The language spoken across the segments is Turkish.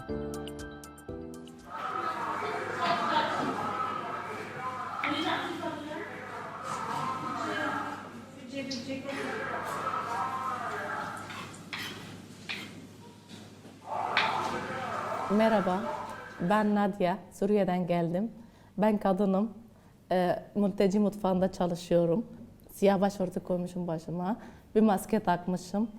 Merhaba, ben Nadia, Suriye'den geldim. Ben kadınım, mülteci mutfağında çalışıyorum. Siyah başörtü koymuşum başıma, bir maske takmışım,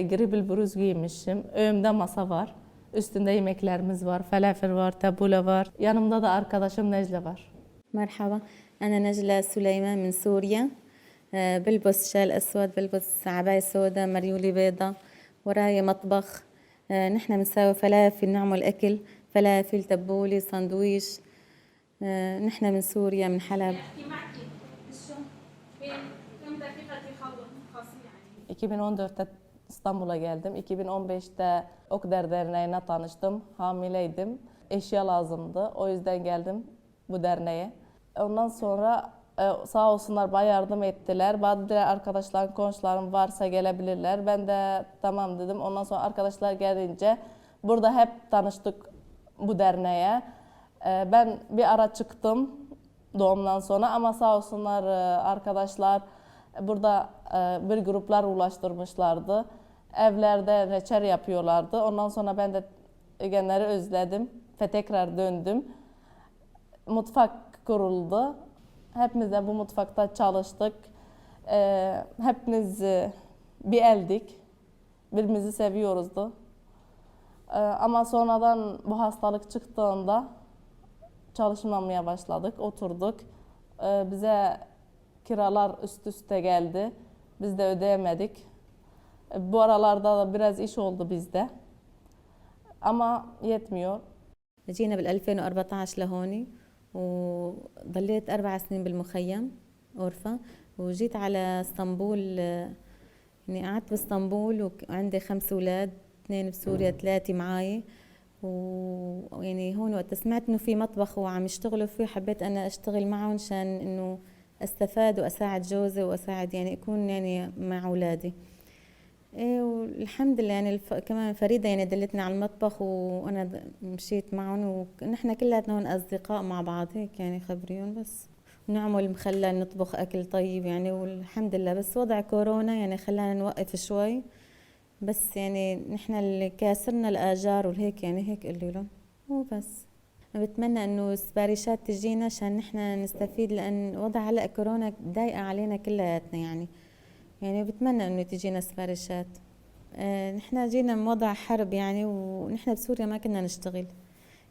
gribil bluz giymişim. Önümde masa var, üstünde yemeklerimiz var, falafel var, tabule var. Yanımda da arkadaşım Necle var. مرحبا أنا نجلة سليمان من سوريا بلبس شال أسود بلبس عباية سوداء مريولي بيضة وراي مطبخ نحن بنساوي فلافل نعمل أكل فلافل تبولي ساندويش نحن من سوريا من حلب 2014'te İstanbul'a geldim. 2015'te Okder Derneği'ne tanıştım. Hamileydim. Eşya lazımdı. O yüzden geldim bu derneğe. Ondan sonra sağ olsunlar bayağı yardım ettiler. Bazı arkadaşlarım, komşularım varsa gelebilirler. Ben de tamam dedim. Ondan sonra arkadaşlar gelince burada hep tanıştık bu derneğe. Ben bir ara çıktım doğumdan sonra ama sağ olsunlar arkadaşlar burada bir gruplar ulaştırmışlardı. Evlerde reçel yapıyorlardı. Ondan sonra ben de genleri özledim ve tekrar döndüm. Mutfak kuruldu. Hepimiz de bu mutfakta çalıştık. Hepimiz bir eldik. Birbirimizi seviyoruzdu. Ama sonradan bu hastalık çıktığında çalışmamaya başladık, oturduk. Bize kiralar üst üste geldi. Biz de ödeyemedik. Bu aralarda da biraz iş oldu bizde. Ama yetmiyor. جينا بال 2014 لهون وضليت 4 سنين بالمخيم غرفة وجيت على اسطنبول يعني قعدت باسطنبول وعندي 5 أولاد 2 بسوريا 3 معاي ويعني هون وقت سمعت انه في مطبخ وعم يشتغلوا فيه حبيت انا اشتغل معهم عشان انه استفاد واساعد جوزي واساعد يعني اكون يعني مع اولادي ايه والحمد لله يعني كمان فريدة يعني دلتني على المطبخ وانا مشيت معهم ونحن كلاتنا هون اصدقاء مع بعض هيك يعني خبريهم بس ونعمل مخلل نطبخ اكل طيب يعني والحمد لله بس وضع كورونا يعني خلانا نوقف شوي بس يعني نحن اللي كاسرنا الاجار والهيك يعني هيك قولي لهم وبس بتمنى انه السباريشات تجينا عشان نحن نستفيد لان وضع هلا كورونا ضايقه علينا كلياتنا يعني بتمنى انه تجينا سباريشات نحن جينا من وضع حرب يعني ونحن بسوريا ما كنا نشتغل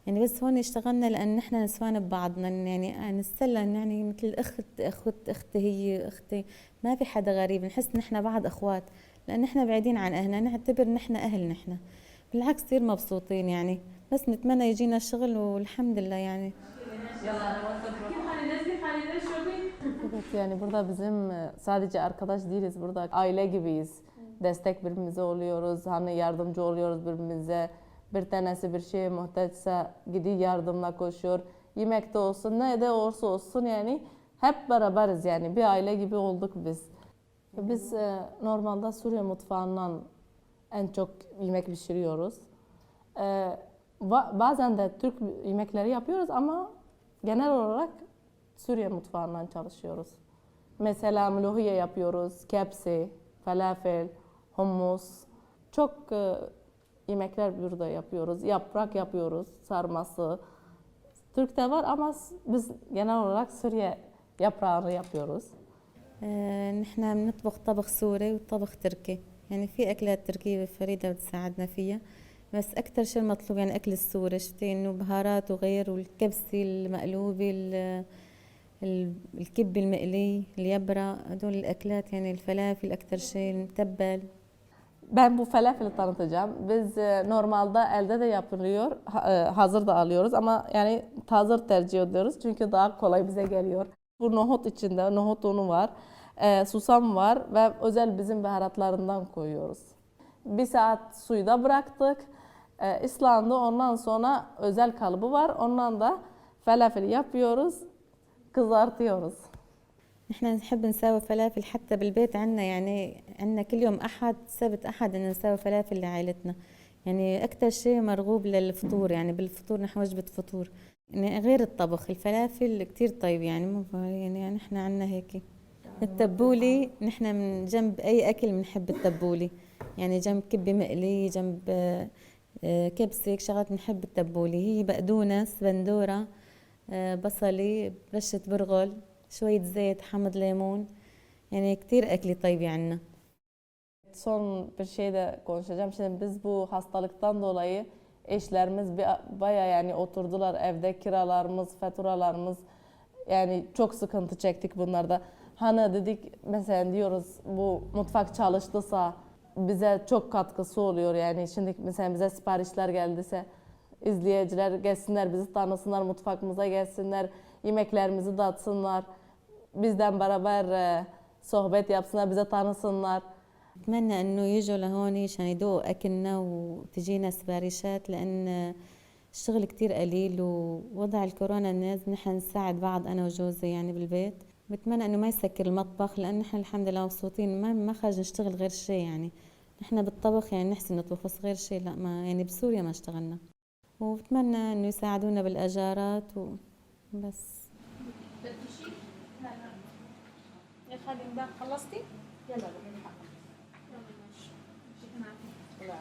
يعني بس هون اشتغلنا لان نحن نسوان ببعضنا يعني نتسلى يعني مثل اختي هي اختي ما في حدا غريب نحس نحن بعض اخوات لان نحن بعيدين عن اهلنا نعتبر نحن اهل نحن بالعكس كثير مبسوطين يعني بس نتمنى يجينا الشغل والحمد لله يعني Evet, yani burada bizim sadece arkadaş değiliz, burada aile gibiyiz. Destek birbirimize oluyoruz, hani yardımcı oluyoruz birbirimize. Bir tanesi bir şeye muhtaçsa gidiyor yardımla koşuyor. Yemekte olsun, ne de olursa olsun yani hep beraberiz yani bir aile gibi olduk biz. Biz normalde Suriye mutfağından en çok yemek pişiriyoruz. Bazen de Türk yemekleri yapıyoruz ama genel olarak Suriye mutfağından çalışıyoruz. Mesela muluhiye yapıyoruz, kepsi, falafel, hummus. Çok yemekler burada yapıyoruz. Yaprak yapıyoruz, sarması. Türk'te var ama biz genel olarak Suriye yaprağını yapıyoruz. نحن بنطبخ طبخ سوري وطبخ تركي يعني في أكلات تركية فريدة بتساعدنا فيها بس أكتر شيء المطلوب يعني أكل السوري شتي إنه بهارات وغير والكبسة المقلوبة الكبة المقلي اليبرة هدول الأكلات يعني الفلافل أكتر شيء المتبل. Ben bu falafeli tanıtacağım. Biz normalde elde de yapılıyor, hazır da alıyoruz ama yani hazır tercih ediyoruz çünkü daha kolay bize geliyor. Bu nohut içinde, nohut unu var, susam var ve özel bizim baharatlarından koyuyoruz. Bir saat suyda bıraktık, ıslandı, ondan sonra özel kalıbı var, ondan da falafel yapıyoruz, kızartıyoruz. نحن نحب نساوي فلافل حتى بالبيت عنا يعني عنا كل يوم أحد سبت أحد إن نساوي فلافل لعائلتنا يعني أكتر شيء مرغوب للفطور، يعني بالفطور نحن وجبة فطور، يعني غير الطبخ الفلافل كتير طيب، يعني مو يعني نحن عنا هيك. التبولة نحن من جنب أي أكل بنحب التبولة، يعني جنب كبة مقلية، جنب كبسة شغلات نحب التبولة، هي بقدونس بندورة بصلة رشة برغل شوية زيت حمض ليمون، yani كتير أكلي طيبة عنا. Son bir şey de konuşacağım. Şimdi biz bu hastalıktan dolayı eşlerimiz baya yani oturdular evde, kiralarımız, faturalarımız, yani çok sıkıntı çektik bunlarda. Hani dedik mesela diyoruz bu mutfak çalıştıysa bize çok katkısı oluyor, yani şimdi mesela bize siparişler geldiyse izleyiciler gelsinler, bizi tanısınlar, mutfağımıza gelsinler, yemeklerimizi datsınlar, bizden beraber sohbet yapsınlar, bize tanısınlar. بتمنى انه يجوا لهون عشان يدوقوا اكلنا وتجينا سباريشات، لان الشغل كتير قليل ووضع الكورونا الناس نحن نساعد بعض انا وجوزي يعني بالبيت. بتمنى انه ما يسكر المطبخ، لان نحن الحمد لله مبسوطين، ما خرج نشتغل غير شيء، يعني نحن بالطبخ يعني نحسن نطبخ بس غير شيء لا، ما يعني بسوريا ما اشتغلنا. وبتمنى انه يساعدونا بالاجارات وبس. بدي شيء؟ لا لا يا خالي ده خلصتي؟ يلا نلحق.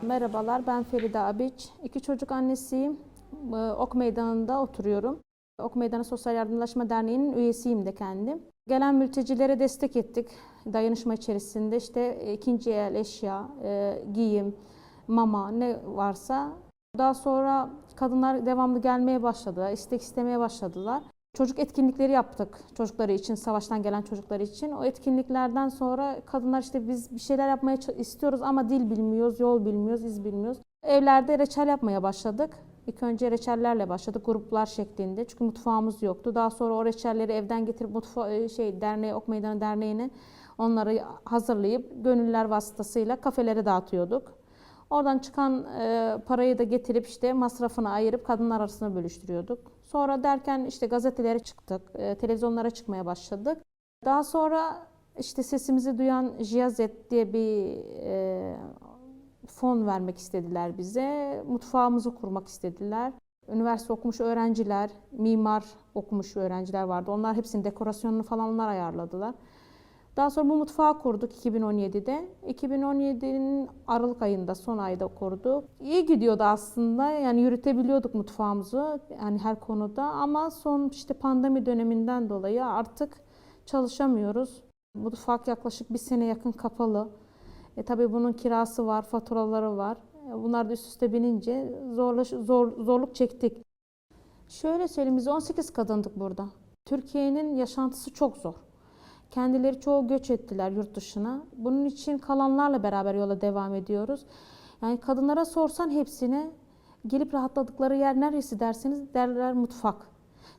Merhabalar, ben Feride Abiç. 2 çocuk annesiyim. Ok Meydanı'nda oturuyorum. Ok Meydanı Sosyal Yardımlaşma Derneği'nin üyesiyim de kendim. Gelen mültecilere destek ettik. Dayanışma içerisinde işte ikinci el eşya, giyim, mama ne varsa. Daha sonra kadınlar devamlı gelmeye başladı, istek istemeye başladılar. Çocuk etkinlikleri yaptık çocukları için, savaştan gelen çocukları için. O etkinliklerden sonra kadınlar işte biz bir şeyler yapmaya istiyoruz ama dil bilmiyoruz, yol bilmiyoruz, iz bilmiyoruz. Evlerde reçel yapmaya başladık. İlk önce reçellerle başladık gruplar şeklinde. Çünkü mutfağımız yoktu. Daha sonra o reçelleri evden getirip derneğe, Ok Meydanı Derneği'ne onları hazırlayıp gönüllüler vasıtasıyla kafelere dağıtıyorduk. Oradan çıkan parayı da getirip işte masrafını ayırıp kadınlar arasında bölüştürüyorduk. Sonra derken işte gazetelere çıktık, televizyonlara çıkmaya başladık. Daha sonra işte sesimizi duyan Jiyazet diye bir fon vermek istediler bize. Mutfağımızı kurmak istediler. Üniversite okumuş öğrenciler, mimar okumuş öğrenciler vardı. Onlar hepsinin dekorasyonunu falan onlar ayarladılar. Daha sonra bu mutfağı kurduk 2017'de. 2017'nin Aralık ayında, son ayda kurduk. İyi gidiyordu aslında. Yani yürütebiliyorduk mutfağımızı yani her konuda, ama son işte pandemi döneminden dolayı artık çalışamıyoruz. Mutfak yaklaşık 1 sene yakın kapalı. Tabii bunun kirası var, faturaları var. Bunlar da üst üste binince zorluk çektik. Şöyle söyleyeyim, biz 18 kadındık burada. Türkiye'nin yaşantısı çok zor. Kendileri çoğu göç ettiler yurt dışına. Bunun için kalanlarla beraber yola devam ediyoruz. Yani kadınlara sorsan hepsine gelip rahatladıkları yer neresi derseniz derler mutfak.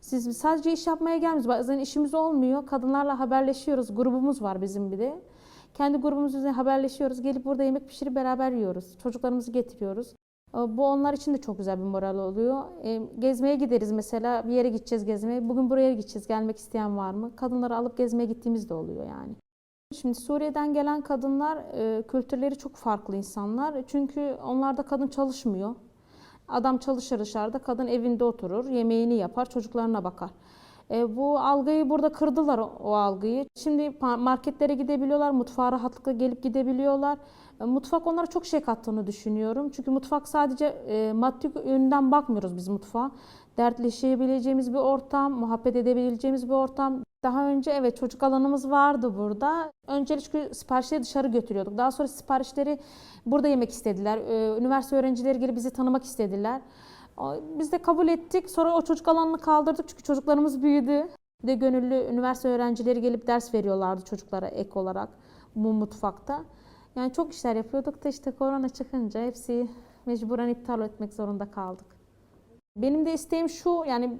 Siz sadece iş yapmaya gelmiyoruz. Bazen işimiz olmuyor. Kadınlarla haberleşiyoruz. Grubumuz var bizim bir de. Kendi grubumuz üzerine haberleşiyoruz. Gelip burada yemek pişirip beraber yiyoruz. Çocuklarımızı getiriyoruz. Bu onlar için de çok güzel bir moral oluyor. Gezmeye gideriz mesela, bir yere gideceğiz gezmeye. Bugün buraya gideceğiz, gelmek isteyen var mı? Kadınları alıp gezmeye gittiğimiz de oluyor yani. Şimdi Suriye'den gelen kadınlar kültürleri çok farklı insanlar. Çünkü onlarda kadın çalışmıyor. Adam çalışır dışarıda, kadın evinde oturur, yemeğini yapar, çocuklarına bakar. Bu algıyı burada kırdılar, o algıyı. Şimdi marketlere gidebiliyorlar, mutfağa rahatlıkla gelip gidebiliyorlar. Mutfak onlara çok şey kattığını düşünüyorum. Çünkü mutfak sadece maddi yönden bakmıyoruz biz mutfağa. Dertleşebileceğimiz bir ortam, muhabbet edebileceğimiz bir ortam. Daha önce evet çocuk alanımız vardı burada. Öncelikle siparişleri dışarı götürüyorduk. Daha sonra siparişleri burada yemek istediler. Üniversite öğrencileri gelip bizi tanımak istediler. Biz de kabul ettik. Sonra o çocuk alanını kaldırdık çünkü çocuklarımız büyüdü. Bir de gönüllü üniversite öğrencileri gelip ders veriyorlardı çocuklara ek olarak bu mutfakta. Yani çok işler yapıyorduk da işte korona çıkınca hepsi mecburen iptal etmek zorunda kaldık. Benim de isteğim şu, yani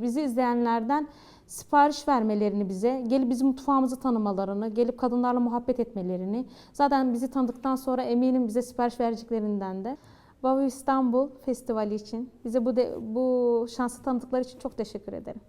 bizi izleyenlerden sipariş vermelerini bize, gelip bizim mutfağımızı tanımalarını, gelip kadınlarla muhabbet etmelerini. Zaten bizi tanıdıktan sonra eminim bize sipariş vereceklerinden de. Vavu İstanbul Festivali için bize bu şansı tanıdıkları için çok teşekkür ederim.